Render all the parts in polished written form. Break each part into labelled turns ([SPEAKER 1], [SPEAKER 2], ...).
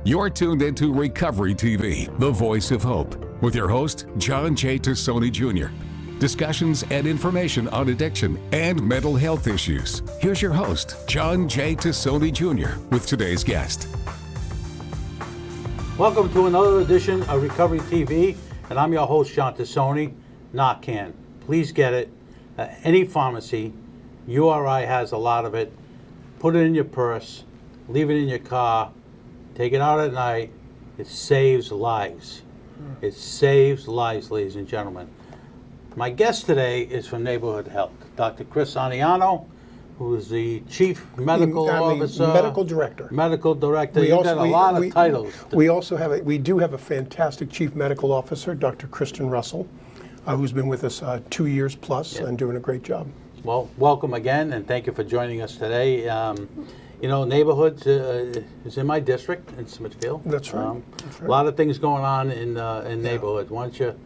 [SPEAKER 1] You're tuned into Recovery TV, the voice of hope, with your host, John J. Tassoni Jr. Discussions and information on addiction and mental health issues. Here's your host, John J. Tassoni Jr., with today's guest.
[SPEAKER 2] Welcome to another edition of Recovery TV, and I'm your host, John Tassoni. Narcan. Please get it. Any pharmacy, URI has a lot of it. Put it in your purse, leave it in your car, take it out at night. It saves lives. It saves lives, ladies and gentlemen. My guest today is from Neighborhood Health, Dr. Chris Aniano, who is the Chief Medical Officer.
[SPEAKER 3] Medical Director.
[SPEAKER 2] Medical Director. You've got a lot of titles.
[SPEAKER 3] We do have a fantastic Chief Medical Officer, Dr. Kristen Russell, who's been with us 2 years plus and doing a great job.
[SPEAKER 2] Well, welcome again, and thank you for joining us today. You know, Neighborhoods is in my district in Smithfield.
[SPEAKER 3] That's right. That's right.
[SPEAKER 2] A lot of things going on in Neighborhoods. Why don't you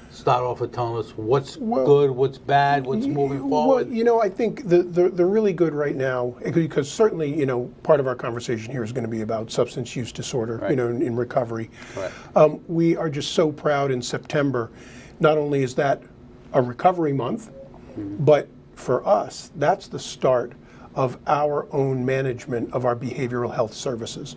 [SPEAKER 2] start off with telling us what's good, what's bad, what's moving forward?
[SPEAKER 3] Well, you know, I think the really good right now, because certainly, you know, part of our conversation here is going to be about substance use disorder,
[SPEAKER 2] right.
[SPEAKER 3] you know, in recovery.
[SPEAKER 2] Right.
[SPEAKER 3] We are just so proud in September. Not only is that a recovery month, but for us, that's the start of our own management of our behavioral health services.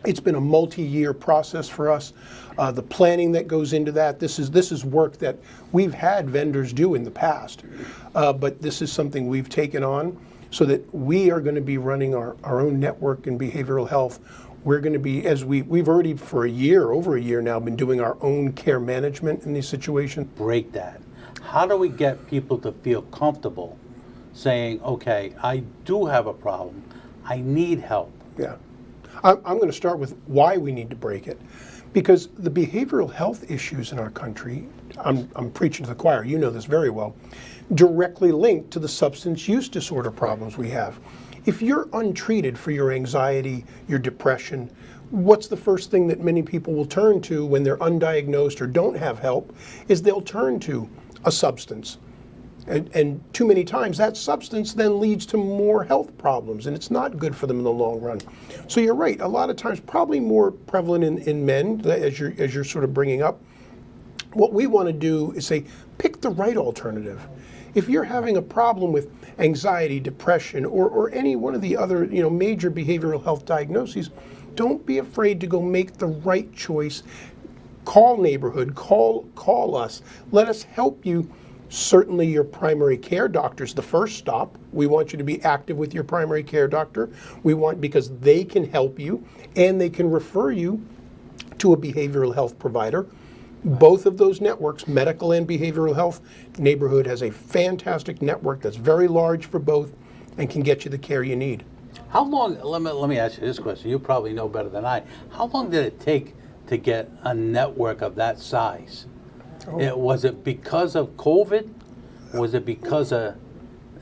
[SPEAKER 3] It's been a multi-year process for us. The planning that goes into that, this is work that we've had vendors do in the past, but this is something we've taken on so that we are going to be running our own network in behavioral health. We're going to be, as we've already for over a year now, been doing our own care management in these situations.
[SPEAKER 2] Break that. How do we get people to feel comfortable saying, okay, I do have a problem, I need help?
[SPEAKER 3] Yeah. I'm going to start with why we need to break it. Because the behavioral health issues in our country, I'm preaching to the choir, you know this very well, directly linked to the substance use disorder problems we have. If you're untreated for your anxiety, your depression, what's the first thing that many people will turn to when they're undiagnosed or don't have help is they'll turn to a substance. And too many times that substance then leads to more health problems, and it's not good for them in the long run. So you're right, a lot of times probably more prevalent in men, as you're sort of bringing up. What we want to do is say, pick the right alternative. If you're having a problem with anxiety, depression, or any one of the other major behavioral health diagnoses, don't be afraid to go make the right choice. Call Neighborhood, call us. Let us help you. Certainly your primary care doctor's the first stop. We want you to be active with your primary care doctor. Because they can help you and they can refer you to a behavioral health provider. Both of those networks, medical and behavioral health, Neighborhood has a fantastic network that's very large for both and can get you the care you need.
[SPEAKER 2] How long, let me ask you this question, you probably know better than I. How long did it take to get a network of that size? Was it because of COVID? Was it because of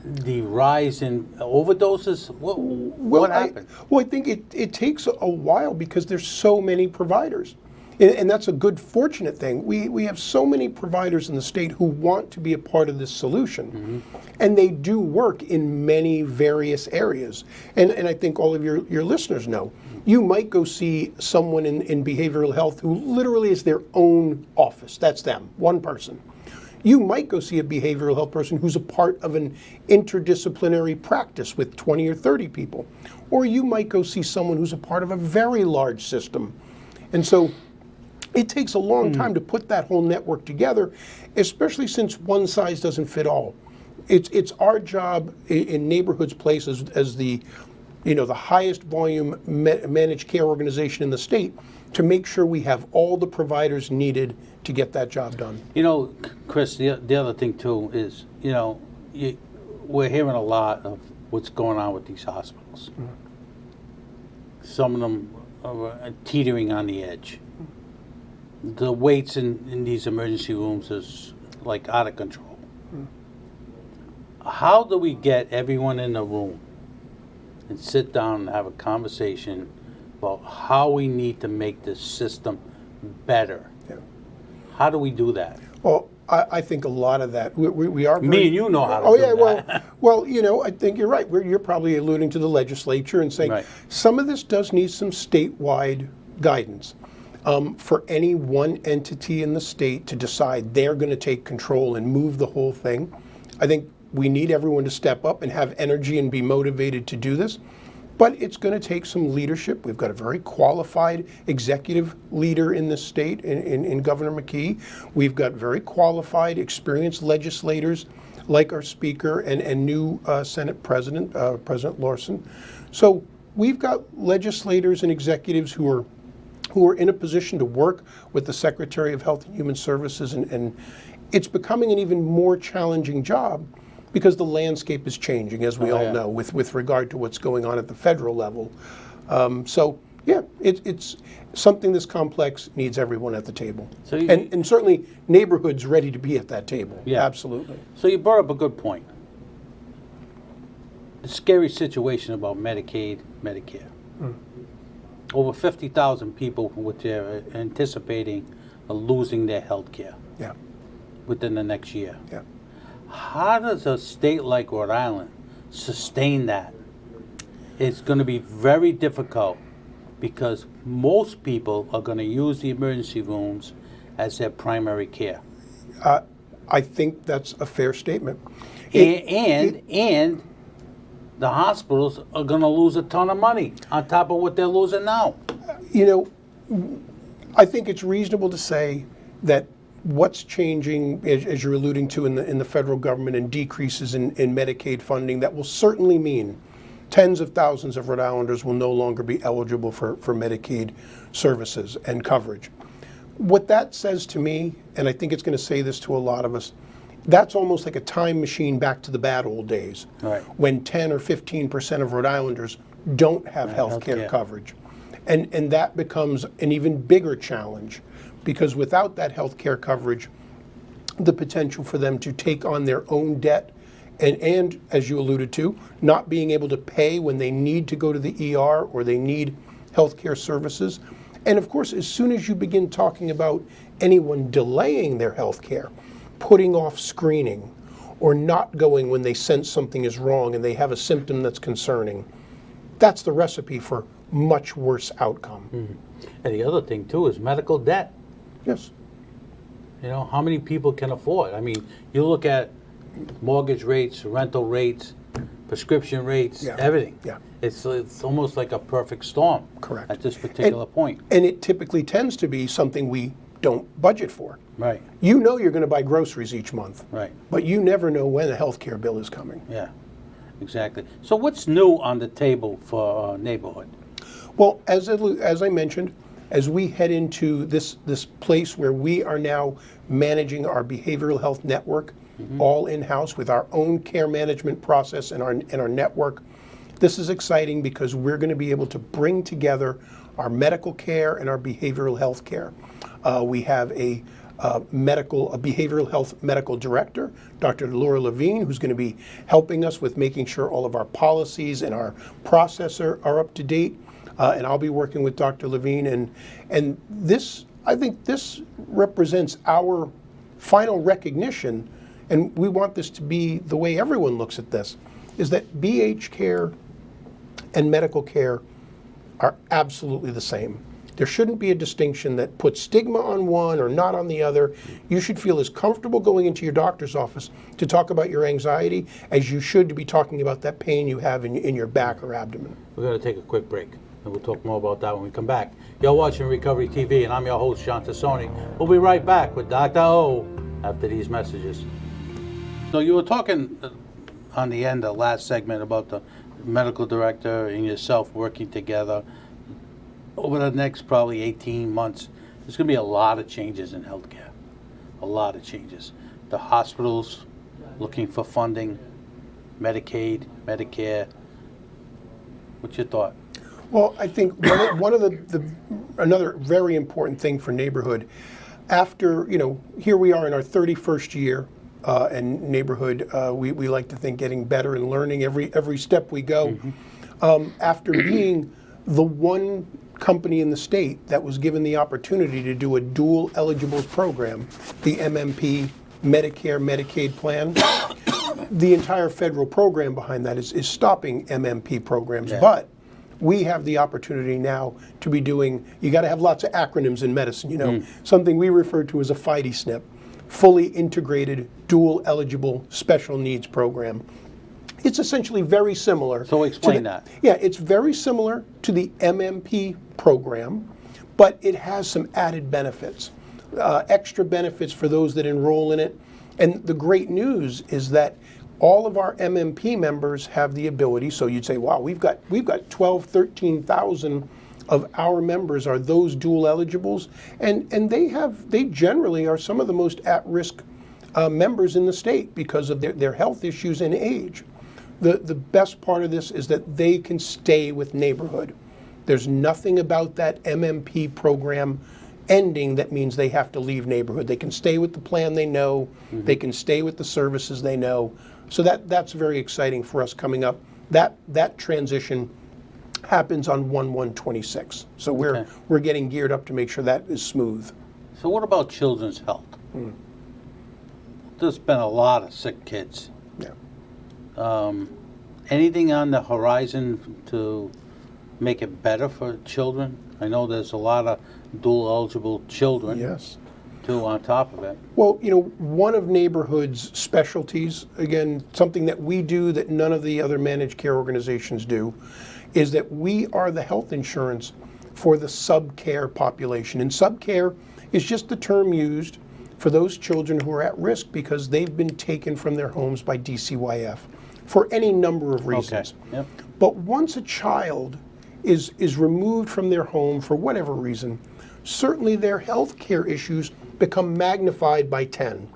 [SPEAKER 2] the rise in overdoses? What happened?
[SPEAKER 3] I think it takes a while because there's so many providers. And that's a good, fortunate thing. We have so many providers in the state who want to be a part of this solution. And they do work in many various areas. And I think all of your listeners know. You might go see someone in behavioral health who literally is their own office. That's them, one person. You might go see a behavioral health person who's a part of an interdisciplinary practice with 20 or 30 people. Or you might go see someone who's a part of a very large system. And so it takes a long time to put that whole network together, especially since one size doesn't fit all. It's our job in Neighborhoods Place as the highest volume managed care organization in the state to make sure we have all the providers needed to get that job done.
[SPEAKER 2] You know, Chris, the other thing too is, we're hearing a lot of what's going on with these hospitals. Some of them are teetering on the edge. The waits in these emergency rooms is like out of control. How do we get everyone in the room and sit down and have a conversation about how we need to make this system better? Yeah. How do we do that?
[SPEAKER 3] Well, I think a lot of that we are.
[SPEAKER 2] Me and you know how to do that.
[SPEAKER 3] Well, I think you're right. You're probably alluding to the legislature and saying
[SPEAKER 2] Right.
[SPEAKER 3] some of this does need some statewide guidance. For any one entity in the state to decide they're going to take control and move the whole thing, I think we need everyone to step up and have energy and be motivated to do this. But it's going to take some leadership. We've got a very qualified executive leader in this state, in Governor McKee. We've got very qualified, experienced legislators like our Speaker and new Senate President, President Larson. So we've got legislators and executives who are in a position to work with the Secretary of Health and Human Services, and it's becoming an even more challenging job because the landscape is changing, as we all know, with regard to what's going on at the federal level. So yeah, it's something this complex needs everyone at the table.
[SPEAKER 2] So
[SPEAKER 3] and certainly neighborhoods ready to be at that table.
[SPEAKER 2] Yeah.
[SPEAKER 3] Absolutely.
[SPEAKER 2] So you brought up a good point. The scary situation about Medicaid, Medicare. Over 50,000 people which are anticipating losing their health care
[SPEAKER 3] Yeah.
[SPEAKER 2] within the next year.
[SPEAKER 3] Yeah.
[SPEAKER 2] How does a state like Rhode Island sustain that? It's going to be very difficult because most people are going to use the emergency rooms as their primary care.
[SPEAKER 3] I think that's a fair statement.
[SPEAKER 2] And the hospitals are going to lose a ton of money on top of what they're losing now.
[SPEAKER 3] I think it's reasonable to say that what's changing, as you're alluding to in the federal government, and decreases in Medicaid funding, that will certainly mean tens of thousands of Rhode Islanders will no longer be eligible for Medicaid services and coverage. What that says to me, and I think it's going to say this to a lot of us, that's almost like a time machine back to the bad old days,
[SPEAKER 2] Right.
[SPEAKER 3] when 10 or 15% of Rhode Islanders don't have health care
[SPEAKER 2] healthcare.
[SPEAKER 3] coverage. And that becomes an even bigger challenge, because without that health care coverage, the potential for them to take on their own debt and, as you alluded to, not being able to pay when they need to go to the ER or they need health care services. And of course, as soon as you begin talking about anyone delaying their health care, putting off screening, or not going when they sense something is wrong and they have a symptom that's concerning, that's the recipe for much worse outcome.
[SPEAKER 2] And the other thing too is medical debt.
[SPEAKER 3] Yes.
[SPEAKER 2] How many people can afford? I mean, you look at mortgage rates, rental rates, prescription rates,
[SPEAKER 3] Yeah.
[SPEAKER 2] everything.
[SPEAKER 3] Yeah.
[SPEAKER 2] It's almost like a perfect storm.
[SPEAKER 3] Correct.
[SPEAKER 2] At this particular point.
[SPEAKER 3] And it typically tends to be something we don't budget for.
[SPEAKER 2] Right.
[SPEAKER 3] You know you're going to buy groceries each month,
[SPEAKER 2] Right.
[SPEAKER 3] but you never know when a health care bill is coming.
[SPEAKER 2] Yeah. Exactly. So what's new on the table for our neighborhood?
[SPEAKER 3] Well, as I mentioned, as we head into this place where we are now managing our behavioral health network, all in-house with our own care management process and our network, this is exciting because we're going to be able to bring together our medical care and our behavioral health care. We have a behavioral health medical director, Dr. Laura Levine, who's going to be helping us with making sure all of our policies and our process are up to date. And I'll be working with Dr. Levine, and this, I think this represents our final recognition, and we want this to be the way everyone looks at this, is that BH care and medical care are absolutely the same. There shouldn't be a distinction that puts stigma on one or not on the other. You should feel as comfortable going into your doctor's office to talk about your anxiety as you should to be talking about that pain you have in your back or abdomen.
[SPEAKER 2] We're going to take a quick break, and we'll talk more about that when we come back. You're watching Recovery TV, and I'm your host, John Tassoni. We'll be right back with Dr. O after these messages. So you were talking on the end of the last segment about the medical director and yourself working together. Over the next probably 18 months, there's going to be a lot of changes in healthcare. A lot of changes. The hospitals looking for funding, Medicaid, Medicare. What's your thought?
[SPEAKER 3] Well, I think one of another very important thing for neighborhood, after, here we are in our 31st year, and neighborhood, we like to think getting better and learning every step we go. After being the one company in the state that was given the opportunity to do a dual eligibles program, the MMP Medicare Medicaid plan, the entire federal program behind that is stopping MMP programs,
[SPEAKER 2] Yeah.
[SPEAKER 3] but we have the opportunity now to be doing, you got to have lots of acronyms in medicine, you know, something we refer to as a FIDE-SNP, fully integrated, dual eligible special needs program. It's essentially very similar.
[SPEAKER 2] So explain that.
[SPEAKER 3] Yeah, it's very similar to the MMP program, but it has some added benefits, extra benefits for those that enroll in it. And the great news is that all of our MMP members have the ability, so you'd say, wow, we've got 12, 13,000 of our members are those dual eligibles, and they generally are some of the most at-risk members in the state because of their health issues and age. The best part of this is that they can stay with neighborhood. There's nothing about that MMP program ending that means they have to leave neighborhood. They can stay with the plan they know, they can stay with the services they know. So that's very exciting for us coming up. That transition happens on 1/1/26. So we're getting geared up to make sure that is smooth.
[SPEAKER 2] So what about children's health? There's been a lot of sick kids.
[SPEAKER 3] Yeah.
[SPEAKER 2] Anything on the horizon to make it better for children? I know there's a lot of dual eligible children
[SPEAKER 3] Yes.
[SPEAKER 2] too on top of it.
[SPEAKER 3] Well, you know, one of neighborhood's specialties, again, something that we do that none of the other managed care organizations do, is that we are the health insurance for the sub-care population. And sub-care is just the term used for those children who are at risk because they've been taken from their homes by DCYF for any number of reasons.
[SPEAKER 2] Okay. Yep.
[SPEAKER 3] But once a child is removed from their home for whatever reason, certainly their health care issues become magnified by 10.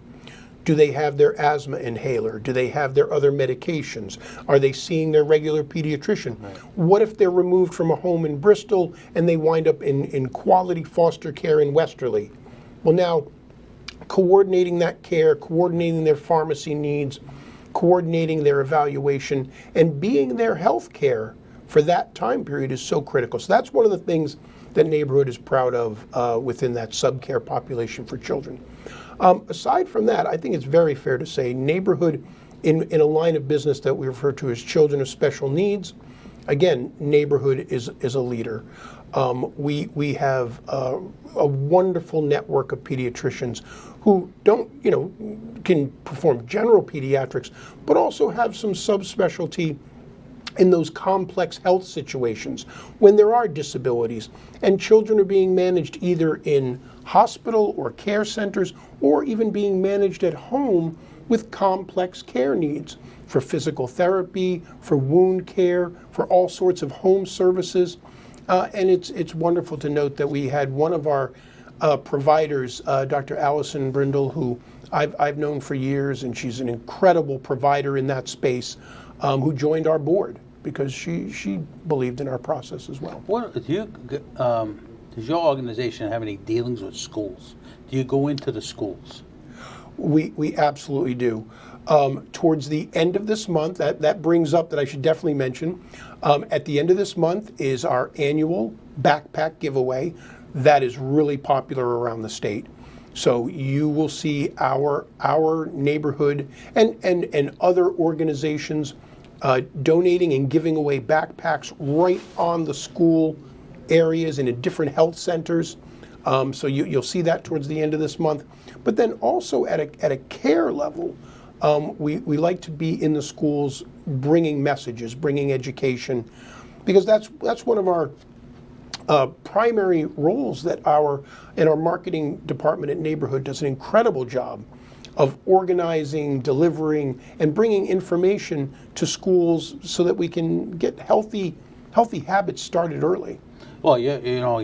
[SPEAKER 3] Do they have their asthma inhaler? Do they have their other medications? Are they seeing their regular pediatrician? Right. What if they're removed from a home in Bristol and they wind up in quality foster care in Westerly? Well, now, coordinating that care, coordinating their pharmacy needs, coordinating their evaluation, and being their health care for that time period is so critical. So that's one of the things that Neighborhood is proud of within that sub-care population for children. Aside from that, I think it's very fair to say Neighborhood, in a line of business that we refer to as children of special needs, again, Neighborhood is a leader. We have a wonderful network of pediatricians who can perform general pediatrics, but also have some subspecialty in those complex health situations when there are disabilities and children are being managed either in hospital or care centers or even being managed at home with complex care needs for physical therapy, for wound care, for all sorts of home services. And it's wonderful to note that we had one of our providers, Dr. Allison Brindle, who I've known for years, and she's an incredible provider in that space, who joined our board because she believed in our process as well.
[SPEAKER 2] What does your organization have any dealings with schools? Do you go into the schools?
[SPEAKER 3] We absolutely do. Towards the end of this month, that brings up that I should definitely mention, at the end of this month is our annual backpack giveaway that is really popular around the state. So you will see our neighborhood and other organizations donating and giving away backpacks right on the school areas and in different health centers. So you'll see that towards the end of this month. But then also at a care level, we like to be in the schools bringing messages, bringing education, because that's one of our primary roles that our marketing department at Neighborhood does an incredible job of organizing, delivering, and bringing information to schools so that we can get healthy habits started early.
[SPEAKER 2] Well, you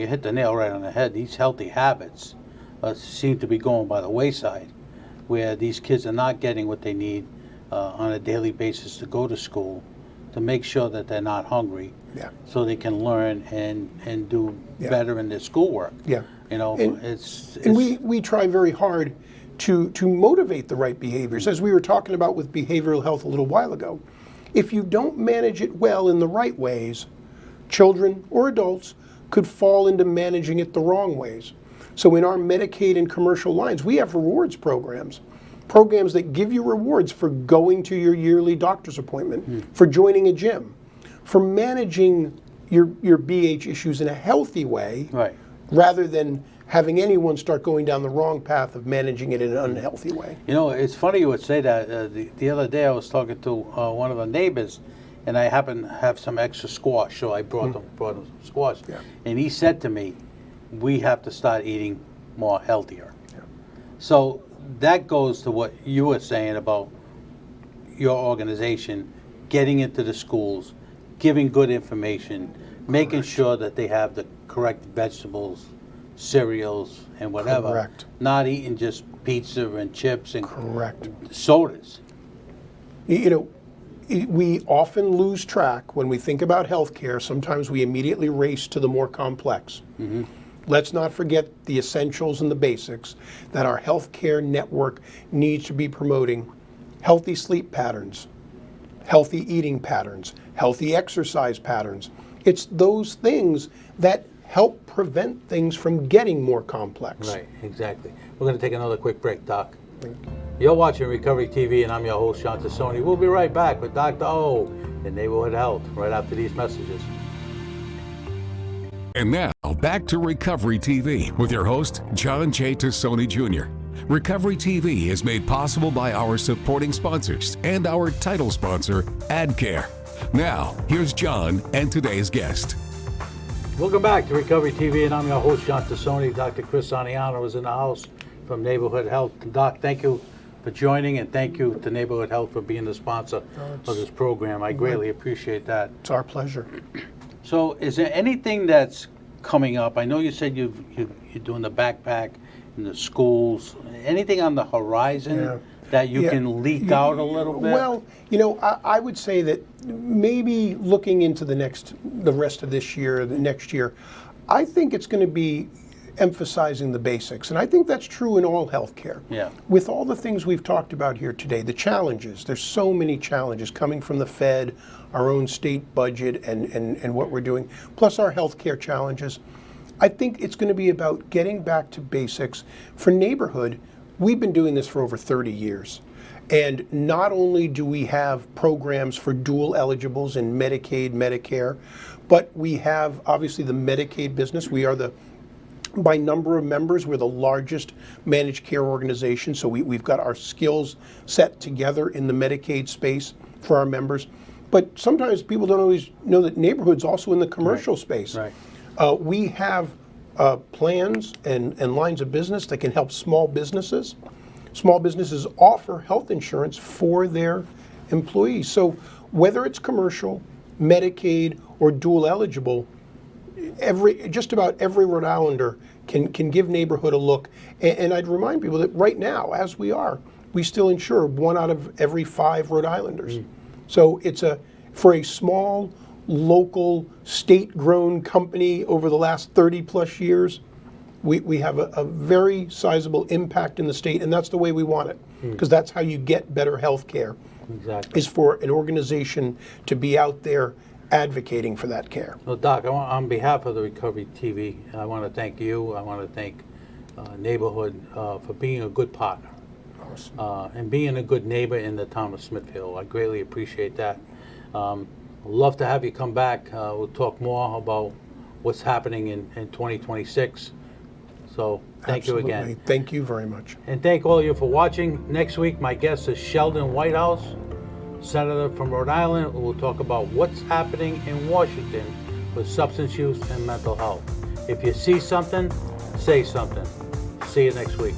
[SPEAKER 2] hit the nail right on the head. These healthy habits seem to be going by the wayside, where these kids are not getting what they need on a daily basis to go to school, to make sure that they're not hungry, so they can learn and do better in their schoolwork.
[SPEAKER 3] Yeah.
[SPEAKER 2] And
[SPEAKER 3] we try very hard to motivate the right behaviors, as we were talking about with behavioral health a little while ago. If you don't manage it well in the right ways, children or adults could fall into managing it the wrong ways. So in our Medicaid and commercial lines, we have rewards programs programs that give you rewards for going to your yearly doctor's appointment, for joining a gym, for managing your BH issues in a healthy way,
[SPEAKER 2] Right.
[SPEAKER 3] rather than having anyone start going down the wrong path of managing it in an unhealthy way.
[SPEAKER 2] You know, it's funny you would say that. The other day I was talking to one of our neighbors, and I happened to have some extra squash, so I brought him some squash.
[SPEAKER 3] Yeah.
[SPEAKER 2] And he said to me, we have to start eating more healthier.
[SPEAKER 3] Yeah.
[SPEAKER 2] So that goes to what you were saying about your organization, getting into the schools, giving good information, making sure that they have the correct vegetables, cereals, and whatever.
[SPEAKER 3] Correct.
[SPEAKER 2] Not eating just pizza and chips and
[SPEAKER 3] Correct.
[SPEAKER 2] sodas.
[SPEAKER 3] You know, we often lose track when we think about healthcare. Sometimes we immediately race to the more complex. Let's not forget the essentials and the basics, that our healthcare network needs to be promoting healthy sleep patterns, healthy eating patterns, healthy exercise patterns. It's those things that help prevent things from getting more complex.
[SPEAKER 2] Right, exactly. We're going to take another quick break, Doc. You're watching Recovery TV, and I'm your host, Sean Tassoni. We'll be right back with Dr. O in Neighborhood Health right after these messages.
[SPEAKER 1] And now, back to Recovery TV with your host, John J. Tassoni Jr. Recovery TV is made possible by our supporting sponsors and our title sponsor, AdCare. Now, here's John and today's guest.
[SPEAKER 2] Welcome back to Recovery TV, and I'm your host, John Tassoni. Dr. Chris Aniano is in the house from Neighborhood Health. Doc, thank you for joining, and thank you to Neighborhood Health for being the sponsor of this program. I greatly appreciate that.
[SPEAKER 3] It's our pleasure.
[SPEAKER 2] So is there anything that's coming up? I know you said you're doing the backpack in the schools. Anything on the horizon that you can leak out a little bit?
[SPEAKER 3] Well, you know, I would say that maybe looking into the rest of this year, the next year, I think it's going to be emphasizing the basics. And I think that's true in all healthcare.
[SPEAKER 2] Yeah.
[SPEAKER 3] With all the things we've talked about here today, the challenges, there's so many challenges coming from the Fed, our own state budget, and what we're doing, plus our healthcare challenges. I think it's going to be about getting back to basics. For Neighborhood, we've been doing this for over 30 years. And not only do we have programs for dual eligibles in Medicaid, Medicare, but we have obviously the Medicaid business. We are by number of members, we're the largest managed care organization. So we've got our skills set together in the Medicaid space for our members. But sometimes people don't always know that Neighborhood's also in the commercial space.
[SPEAKER 2] Right.
[SPEAKER 3] We have plans and lines of business that can help small businesses. Small businesses offer health insurance for their employees. So whether it's commercial, Medicaid, or dual eligible, just about every Rhode Islander can give Neighborhood a look. And I'd remind people that right now, as we still insure 1 out of every 5 Rhode Islanders. So it's for a small, local, state-grown company over the last 30 plus years, we have a very sizable impact in the state, and that's the way we want it, because that's how you get better health care,
[SPEAKER 2] Exactly.
[SPEAKER 3] is for an organization to be out there advocating for that care.
[SPEAKER 2] Well, Doc, on behalf of the Recovery TV, I want to thank you. I want to thank Neighborhood for being a good partner and being a good neighbor in the town of Smithfield. I greatly appreciate that. I'd love to have you come back. We'll talk more about what's happening in 2026. So thank you again.
[SPEAKER 3] Absolutely. Thank you very much.
[SPEAKER 2] And thank all of you for watching. Next week, my guest is Sheldon Whitehouse, Senator from Rhode Island. We'll talk about what's happening in Washington with substance use and mental health. If you see something, say something. See you next week.